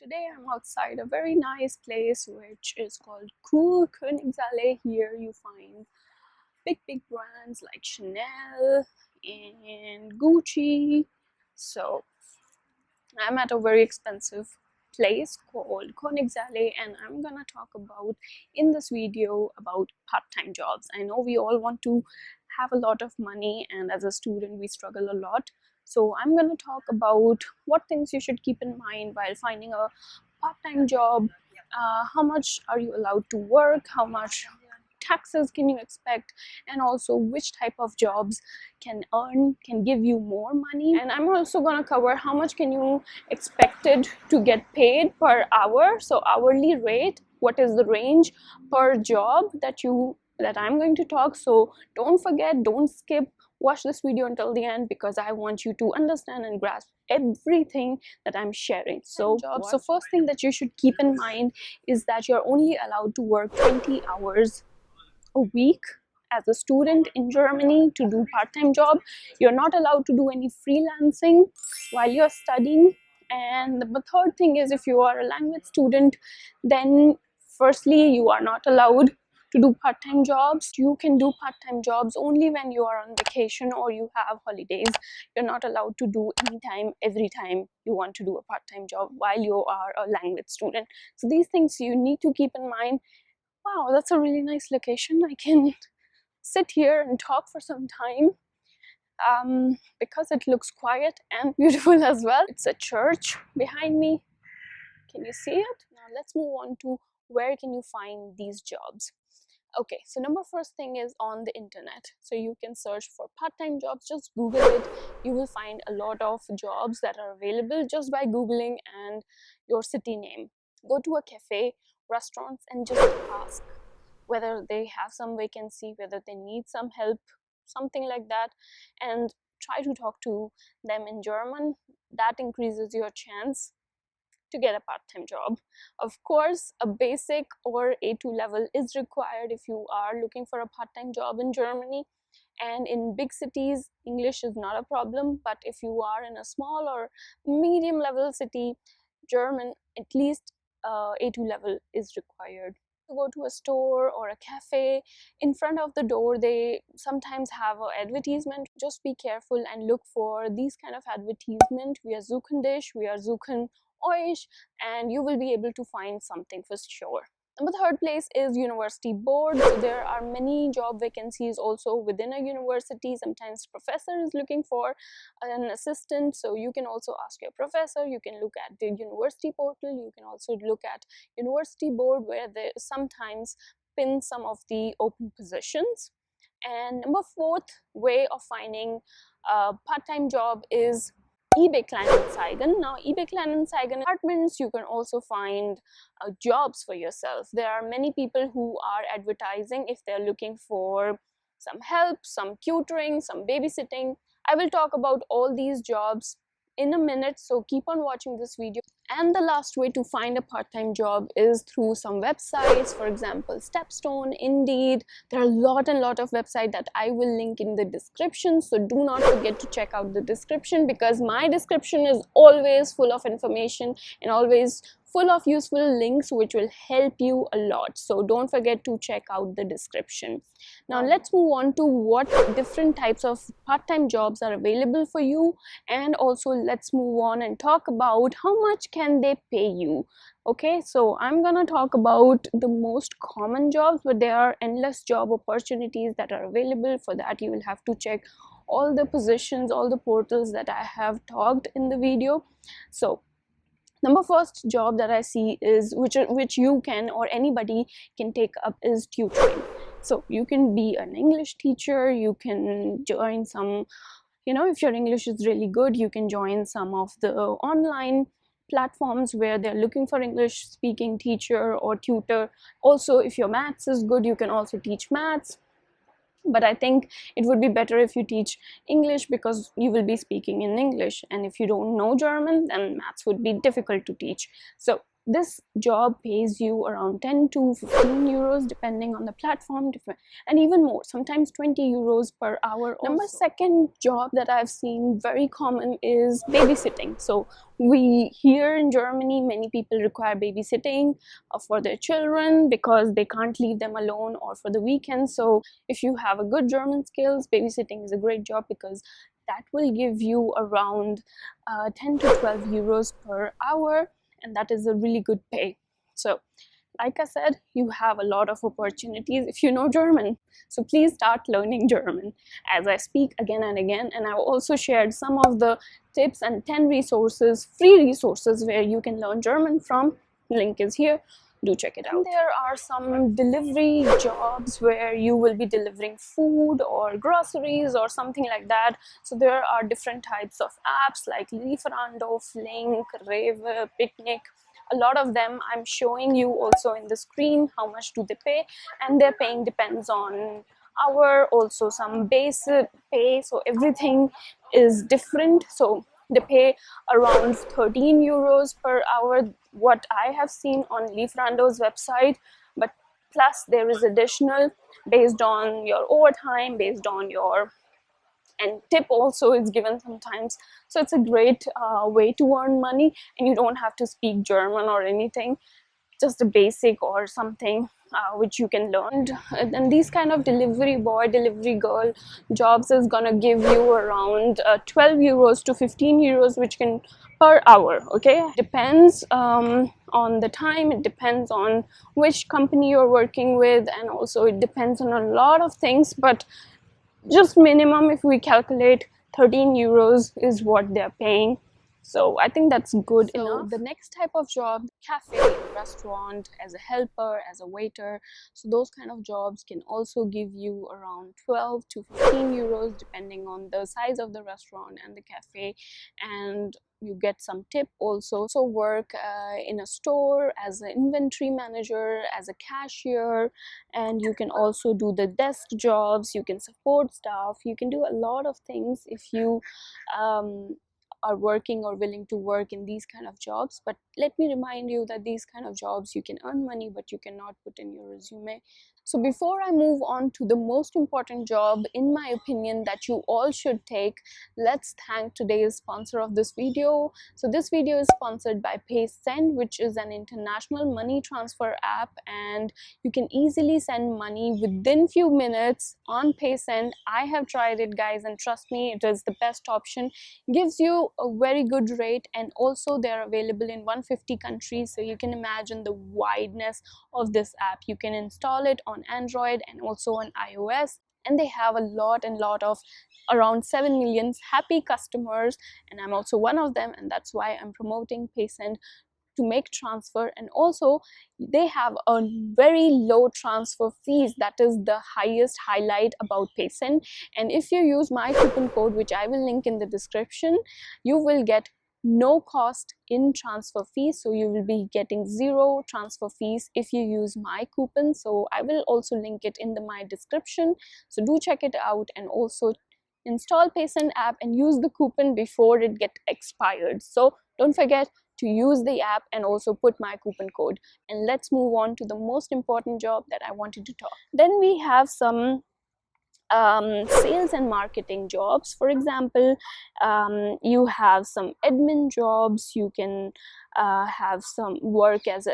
today I'm outside a very nice place which is called Cool Königsallee. Here you find big brands like Chanel and Gucci. So I'm at a very expensive place called Königsallee, and I'm gonna talk about in this video about part-time jobs. I know we all want to have a lot of money, and as a student we struggle a lot. So I'm gonna talk about what things you should keep in mind while finding a part-time job. How much are you allowed to work? How much taxes can you expect? And also which type of jobs can give you more money. And I'm also going to cover how much can you expected to get paid per hour, so hourly rate, what is the range per job that I'm going to talk. So don't forget, don't skip, watch this video until the end, because I want you to understand and grasp everything that I'm sharing. So first thing that you should keep in mind is that you're only allowed to work 20 hours a week as a student in Germany to do part-time job. You're not allowed to do any freelancing while you're studying. And the third thing is, if you are a language student, then firstly you are not allowed to do part-time jobs. You can do part-time jobs only when you are on vacation or you have holidays. You're not allowed to do anytime, every time you want to do a part-time job while you are a language student. So these things you need to keep in mind. Wow, that's a really nice location. I can sit here and talk for some time because it looks quiet and beautiful as well. It's a church behind me. Can you see it? Now let's move on to where can you find these jobs. Okay, so first thing is on the internet. So you can search for part-time jobs, just Google it. You will find a lot of jobs that are available just by Googling and your city name. Go to a cafe, restaurants, and just ask whether they have some vacancy, whether they need some help, something like that, and try to talk to them in German. That increases your chance to get a part-time job. Of course, a basic or A2 level is required if you are looking for a part-time job in Germany. And in big cities, English is not a problem, but if you are in a small or medium level city, German, at least A2 level is required. To go to a store or a cafe, in front of the door they sometimes have an advertisement. Just be careful and look for these kind of advertisement. Wir suchen dich, wir suchen euch, and you will be able to find something for sure. Number third place is university board. So there are many job vacancies also within a university. Sometimes professor is looking for an assistant, so you can also ask your professor. You can look at the university portal. You can also look at university board, where they sometimes pin some of the open positions. And number fourth way of finding a part-time job is eBay Kleinanzeigen. Now eBay Kleinanzeigen apartments, you can also find jobs for yourself. There are many people who are advertising if they're looking for some help, some tutoring, some babysitting. I will talk about all these jobs in a minute, so keep on watching this video. And the last way to find a part-time job is through some websites, for example Stepstone, Indeed. There are a lot of websites that I will link in the description, so do not forget to check out the description, because my description is always full of information and always full of useful links which will help you a lot. So don't forget to check out the description. Now let's move on to what different types of part-time jobs are available for you, and also let's move on and talk about how much can they pay you. Okay, so I'm gonna talk about the most common jobs, but there are endless job opportunities that are available. For that you will have to check all the positions, all the portals that I have talked in the video. So number first job that I see is which you can or anybody can take up is tutoring. So you can be an English teacher. You can join some, if your English is really good, you can join some of the online platforms where they're looking for English speaking teacher or tutor. Also, if your maths is good, you can also teach maths. But I think it would be better if you teach English, because you will be speaking in English, and if you don't know German, then maths would be difficult to teach. So this job pays you around 10 to 15 euros depending on the platform, and even more, sometimes 20 euros per hour also. Number second job that I've seen very common is babysitting. So we here in Germany, many people require babysitting for their children because they can't leave them alone or for the weekend. So if you have a good German skills, babysitting is a great job because that will give you around 10 to 12 euros per hour, and that is a really good pay. So like I said, you have a lot of opportunities if you know German. So please start learning German, as I speak again and again. And I've also shared some of the tips and 10 resources, free resources where you can learn German from. Link is here. Do check it out. And there are some delivery jobs where you will be delivering food or groceries or something like that. So there are different types of apps like Lieferando, Flink, Rewe, Picnic. A lot of them I'm showing you also in the screen. How much do they pay? And their paying depends on hour, also some basic pay, so everything is different. So they pay around 13 euros per hour, what I have seen on Lieferando's website, but plus there is additional based on your overtime, based on your, and tip also is given sometimes. So it's a great way to earn money, and you don't have to speak German or anything, just a basic or something which you can learn. And these kind of delivery boy, delivery girl jobs is gonna give you around 12 euros to 15 euros, which can per hour. Okay, depends on the time, it depends on which company you're working with, and also it depends on a lot of things, but just minimum, if we calculate, 13 euros is what they're paying. So I think that's good enough. The next type of job, cafe, restaurant, as a helper, as a waiter, so those kind of jobs can also give you around 12 to 15 euros depending on the size of the restaurant and the cafe, and you get some tip also. So work in a store as an inventory manager, as a cashier, and you can also do the desk jobs, you can support staff, you can do a lot of things if you are working or willing to work in these kind of jobs. But let me remind you that these kind of jobs you can earn money, but you cannot put in your resume. So before I move on to the most important job, in my opinion, that you all should take, let's thank today's sponsor of this video. So this video is sponsored by Paysend, which is an international money transfer app, and you can easily send money within few minutes on Paysend. I have tried it, guys, and trust me, it is the best option. Gives you a very good rate, and also they're available in 150 countries, so you can imagine the wideness of this app. You can install it on Android and also on iOS, and they have a lot of around 7 million happy customers, and I'm also one of them, and that's why I'm promoting Paysend to make transfer. And also they have a very low transfer fees. That is the highest highlight about Paysend. And if you use my coupon code, which I will link in the description, you will get no cost in transfer fees. So you will be getting zero transfer fees if you use my coupon. So I will also link it in my description, so do check it out, and also install Paysend app and use the coupon before it get expired. So don't forget to use the app and also put my coupon code. And let's move on to the most important job that I wanted to talk. Then we have some sales and marketing jobs. For example, you have some admin jobs, you can have some work as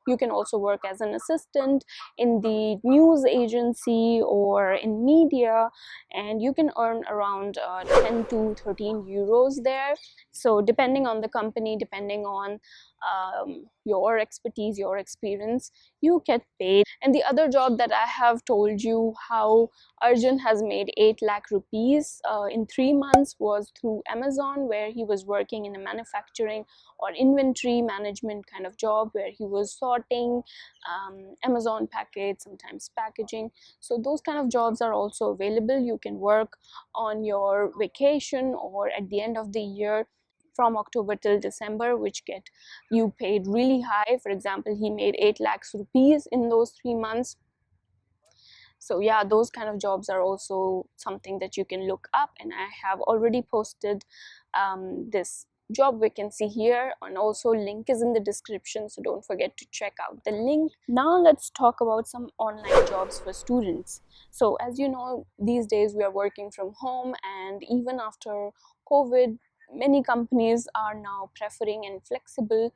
you can also work as an assistant in the news agency or in media, and you can earn around 10 to 13 euros there. So depending on the company, depending on your expertise, your experience, you get paid. And the other job that I have told you how Arjun has made 8 lakh rupees in 3 months was through Amazon, where he was working in a manufacturing or inventory management kind of job, where he was sorting Amazon packets, sometimes packaging. So those kind of jobs are also available. You can work on your vacation or at the end of the year from October till December, which get you paid really high. For example, he made 8 lakhs rupees in those 3 months. So yeah, those kind of jobs are also something that you can look up, and I have already posted this job vacancy here, and also link is in the description, so don't forget to check out the link. Now let's talk about some online jobs for students. So as you know, these days we are working from home, and even after COVID, many companies are now preferring and flexible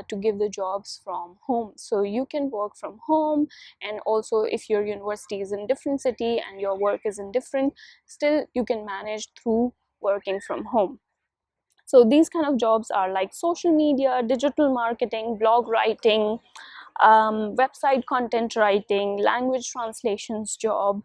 to give the jobs from home. So you can work from home, and also if your university is in different city and your work is in different, still you can manage through working from home. So these kind of jobs are like social media, digital marketing, blog writing, website content writing, language translations job,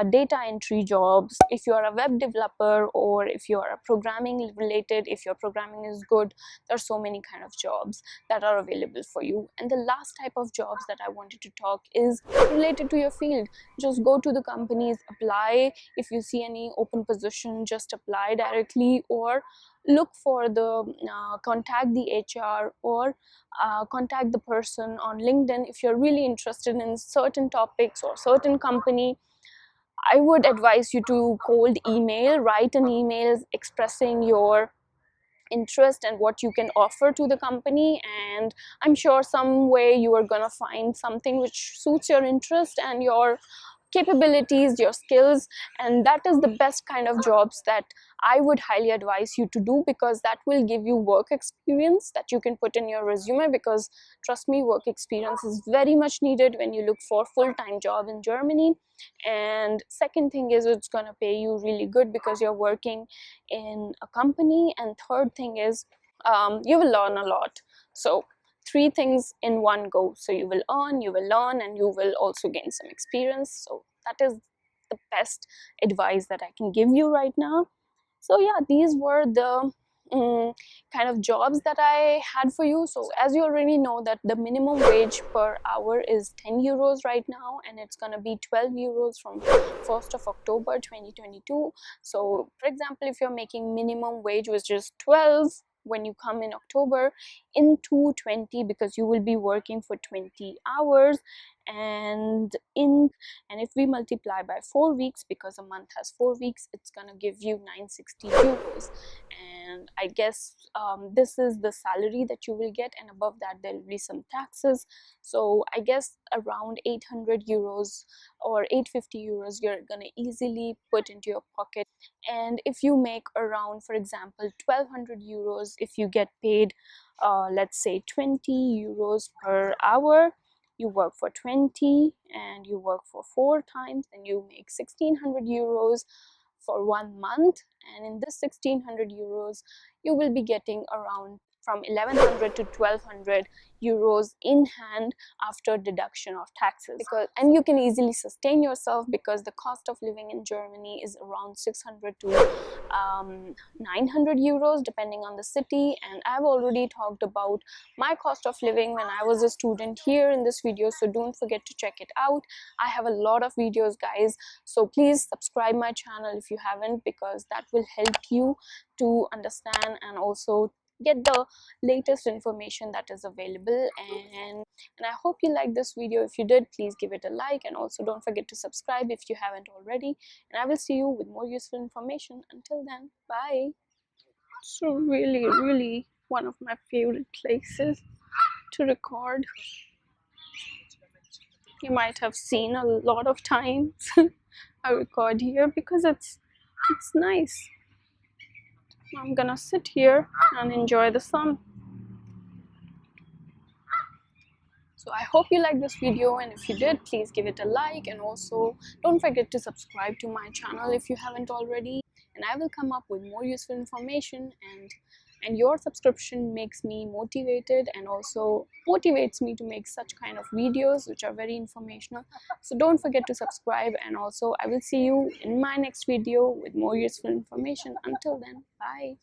data entry jobs. If you are a web developer, or if you are a programming related, if your programming is good, there are so many kind of jobs that are available for you. And the last type of jobs that I wanted to talk is related to your field. Just go to the companies, apply. If you see any open position, just apply directly, or look for the contact the HR, or contact the person on LinkedIn. If you're really interested in certain topics or certain company, I would advise you to cold email, write an email expressing your interest and what you can offer to the company, and I'm sure some way you are gonna find something which suits your interest and your capabilities, your skills. And that is the best kind of jobs that I would highly advise you to do, because that will give you work experience that you can put in your resume. Because trust me, work experience is very much needed when you look for full-time job in Germany. And second thing is, it's going to pay you really good because you're working in a company. And third thing is, you will learn a lot. So three things in one go. So you will earn, you will learn, and you will also gain some experience. So that is the best advice that I can give you right now. So yeah, these were the kind of jobs that I had for you. So as you already know that the minimum wage per hour is 10 euros right now, and it's gonna be 12 euros from 1st of October 2022. So for example, if you're making minimum wage which is 12 when you come in October, in 220, because you will be working for 20 hours, and if we multiply by 4 weeks, because a month has 4 weeks, it's gonna give you 960 euros. And I guess this is the salary that you will get, and above that there will be some taxes. So I guess around 800 euros or 850 euros you're gonna easily put into your pocket. And if you make around, for example, 1200 euros, if you get paid let's say 20 euros per hour, you work for 20 and you work for 4 times, and you make 1600 euros for 1 month. And in this 1600 euros you will be getting around from 1100 to 1200 euros in hand after deduction of taxes. And you can easily sustain yourself, because the cost of living in Germany is around 600 to 900 euros depending on the city. And I've already talked about my cost of living when I was a student here in this video, so don't forget to check it out. I have a lot of videos, guys, so please subscribe my channel if you haven't, because that will help you to understand and also get the latest information that is available. And I hope you liked this video. If you did, please give it a like, and also don't forget to subscribe if you haven't already, and I will see you with more useful information. Until then, bye. So really one of my favorite places to record. You might have seen a lot of times I record here because it's nice. I'm gonna sit here and enjoy the sun. So I hope you liked this video, and if you did, please give it a like, and also don't forget to subscribe to my channel if you haven't already. And I will come up with more useful information, and your subscription makes me motivated and also motivates me to make such kind of videos which are very informational. So don't forget to subscribe, and also I will see you in my next video with more useful information. Until then, bye.